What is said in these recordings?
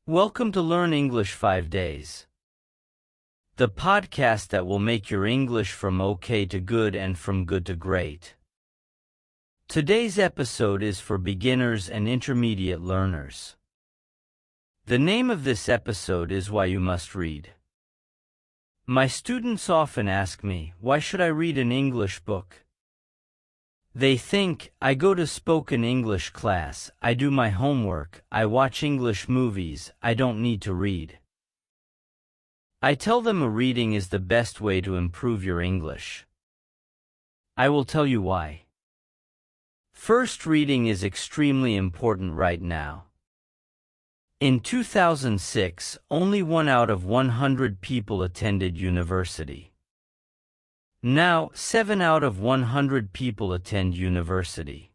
Welcome to Learn English 5 Days, the podcast that will make your English from okay to good and from good to great. Today's episode is for beginners and intermediate learners. The name of this episode is Why You Must Read. My students often ask me, why should I read an English book? They think, I go to spoken English class, I do my homework, I watch English movies, I don't need to read. I tell them a reading is the best way to improve your English. I will tell you why. First, reading is extremely important right now. In 2006, only 1 out of 100 people attended university. Now, 7 out of 100 people attend university.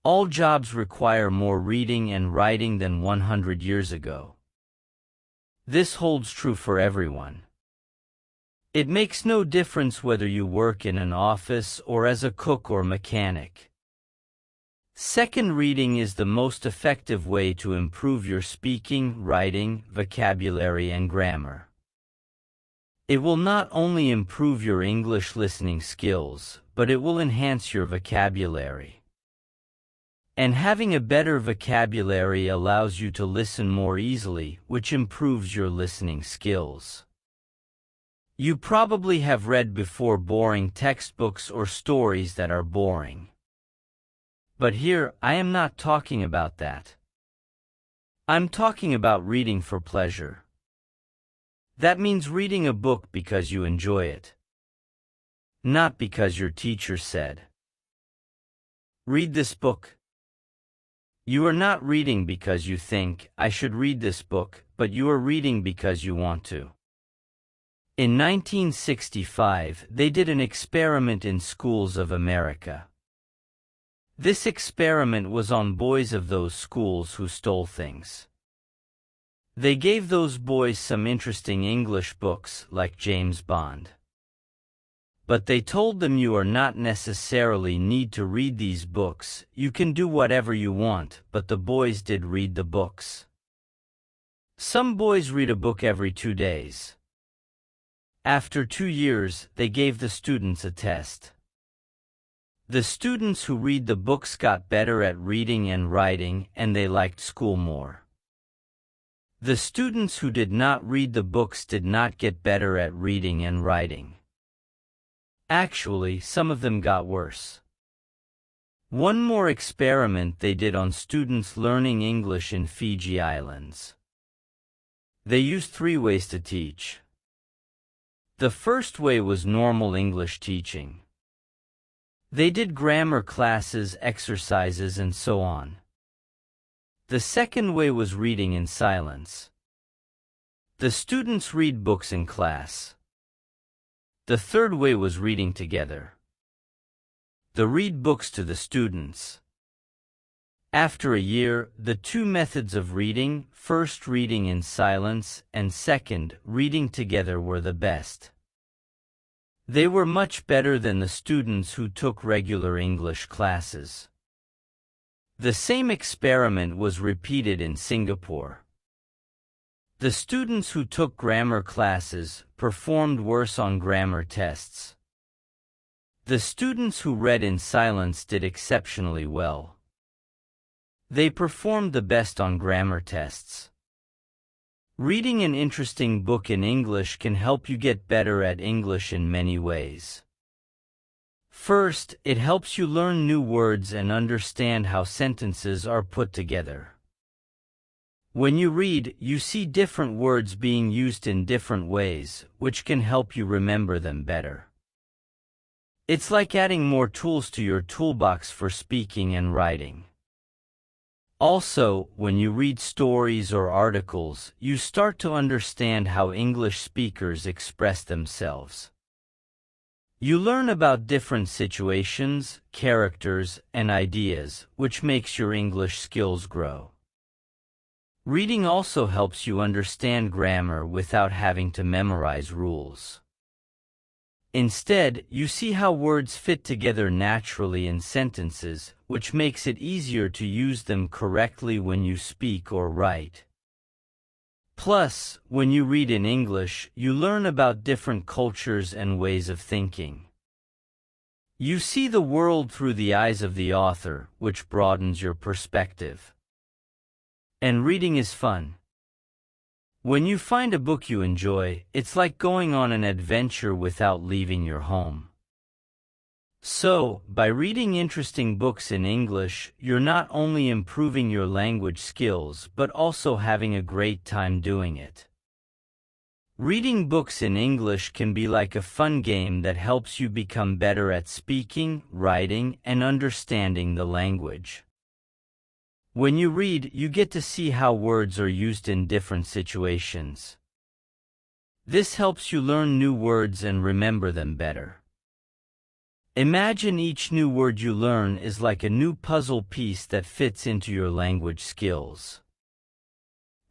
All jobs require more reading and writing than 100 years ago. This holds true for everyone. It makes no difference whether you work in an office or as a cook or mechanic. Second, reading is the most effective way to improve your speaking, writing, vocabulary, and grammar. It will not only improve your English listening skills, but it will enhance your vocabulary. And having a better vocabulary allows you to listen more easily, which improves your listening skills. You probably have read before boring textbooks or stories that are boring. But here, I am not talking about that. I'm talking about reading for pleasure. That means reading a book because you enjoy it, not because your teacher said, read this book. You are not reading because you think, I should read this book, but you are reading because you want to. In 1965, they did an experiment in schools of America. This experiment was on boys of those schools who stole things. They gave those boys some interesting English books, like James Bond. But they told them you are not necessarily need to read these books, you can do whatever you want, but the boys did read the books. Some boys read a book every 2 days. After 2 years, they gave the students a test. The students who read the books got better at reading and writing, and they liked school more. The students who did not read the books did not get better at reading and writing. Actually, some of them got worse. One more experiment they did on students learning English in Fiji Islands. They used 3 ways to teach. The first way was normal English teaching. They did grammar classes, exercises, and so on. The second way was reading in silence. The students read books in class. The third way was reading together. They read books to the students. After a year, the 2 methods of reading, first reading in silence and second reading together, were the best. They were much better than the students who took regular English classes. The same experiment was repeated in Singapore. The students who took grammar classes performed worse on grammar tests. The students who read in silence did exceptionally well. They performed the best on grammar tests. Reading an interesting book in English can help you get better at English in many ways. First, it helps you learn new words and understand how sentences are put together. When you read, you see different words being used in different ways, which can help you remember them better. It's like adding more tools to your toolbox for speaking and writing. Also, when you read stories or articles, you start to understand how English speakers express themselves. You learn about different situations, characters, and ideas, which makes your English skills grow. Reading also helps you understand grammar without having to memorize rules. Instead, you see how words fit together naturally in sentences, which makes it easier to use them correctly when you speak or write. Plus, when you read in English, you learn about different cultures and ways of thinking. You see the world through the eyes of the author, which broadens your perspective. And reading is fun. When you find a book you enjoy, it's like going on an adventure without leaving your home. So, by reading interesting books in English, you're not only improving your language skills but also having a great time doing it. Reading books in English can be like a fun game that helps you become better at speaking, writing, and understanding the language. When you read, you get to see how words are used in different situations. This helps you learn new words and remember them better. Imagine each new word you learn is like a new puzzle piece that fits into your language skills.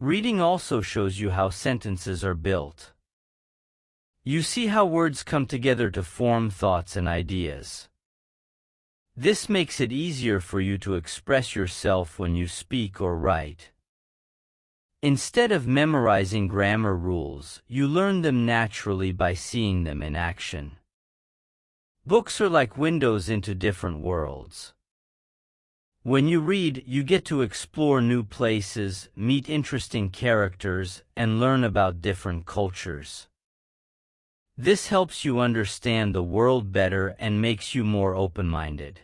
Reading also shows you how sentences are built. You see how words come together to form thoughts and ideas. This makes it easier for you to express yourself when you speak or write. Instead of memorizing grammar rules, you learn them naturally by seeing them in action. Books are like windows into different worlds. When you read, you get to explore new places, meet interesting characters, and learn about different cultures. This helps you understand the world better and makes you more open-minded.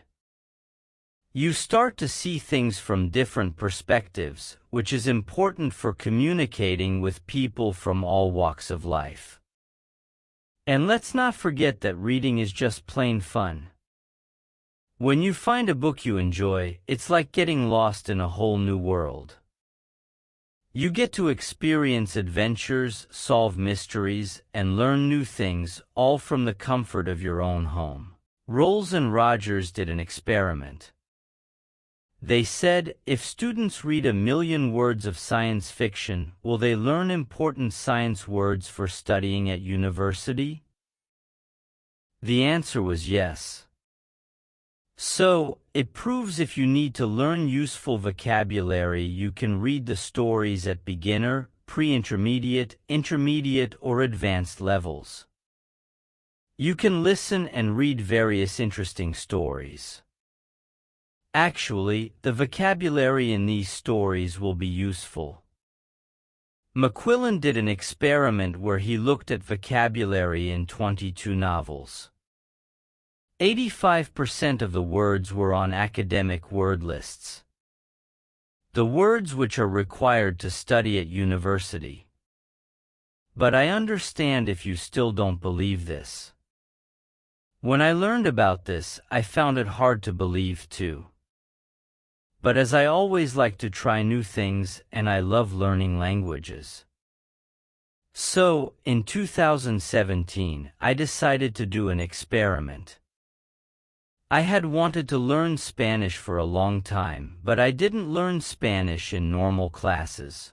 You start to see things from different perspectives, which is important for communicating with people from all walks of life. And let's not forget that reading is just plain fun. When you find a book you enjoy, it's like getting lost in a whole new world. You get to experience adventures, solve mysteries, and learn new things, all from the comfort of your own home. Rolls and Rogers did an experiment. They said, if students read 1,000,000 words of science fiction, will they learn important science words for studying at university? The answer was yes. So, it proves if you need to learn useful vocabulary, you can read the stories at beginner, pre-intermediate, intermediate, or advanced levels. You can listen and read various interesting stories. Actually, the vocabulary in these stories will be useful. McQuillan did an experiment where he looked at vocabulary in 22 novels. 85% of the words were on academic word lists. The words which are required to study at university. But I understand if you still don't believe this. When I learned about this, I found it hard to believe too. But as I always like to try new things and I love learning languages. So, in 2017, I decided to do an experiment. I had wanted to learn Spanish for a long time, but I didn't learn Spanish in normal classes.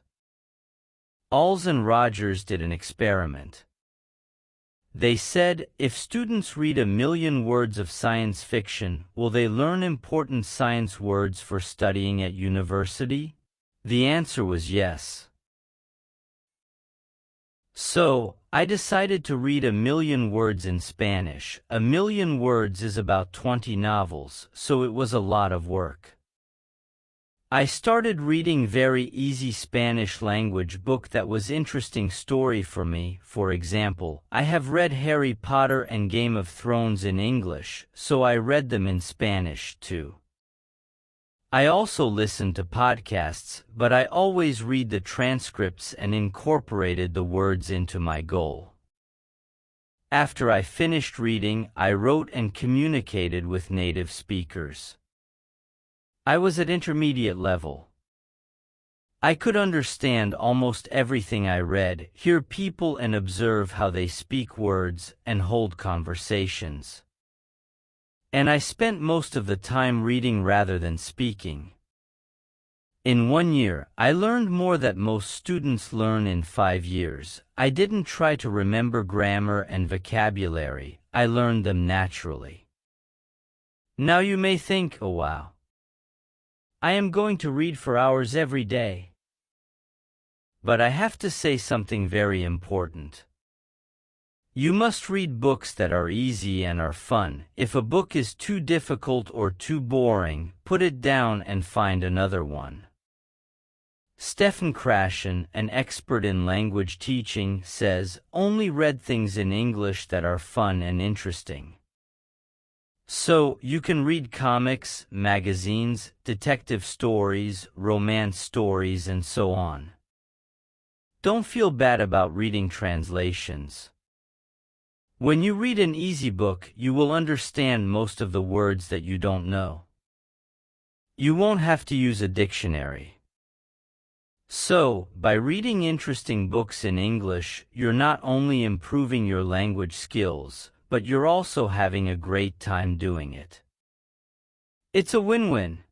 Rolls and Rogers did an experiment. They said, if students read 1,000,000 words of science fiction, will they learn important science words for studying at university? The answer was yes. So, I decided to read 1,000,000 words in Spanish. 1,000,000 words is about 20 novels, so it was a lot of work. I started reading very easy Spanish language book that was interesting story for me. For example, I have read Harry Potter and Game of Thrones in English, so I read them in Spanish too. I also listened to podcasts, but I always read the transcripts and incorporated the words into my goal. After I finished reading, I wrote and communicated with native speakers. I was at intermediate level. I could understand almost everything I read, hear people and observe how they speak words, and hold conversations. And I spent most of the time reading rather than speaking. In 1 year, I learned more that most students learn in 5 years. I didn't try to remember grammar and vocabulary, I learned them naturally. Now you may think, oh wow. I am going to read for hours every day. but I have to say something very important. You must read books that are easy and are fun. If a book is too difficult or too boring, put it down and find another one. Stefan Krashen, an expert in language teaching, says, "Only read things in English that are fun and interesting." So, you can read comics, magazines, detective stories, romance stories, and so on. Don't feel bad about reading translations. When you read an easy book, you will understand most of the words that you don't know. You won't have to use a dictionary. So, by reading interesting books in English, you're not only improving your language skills, but you're also having a great time doing it. It's a win-win.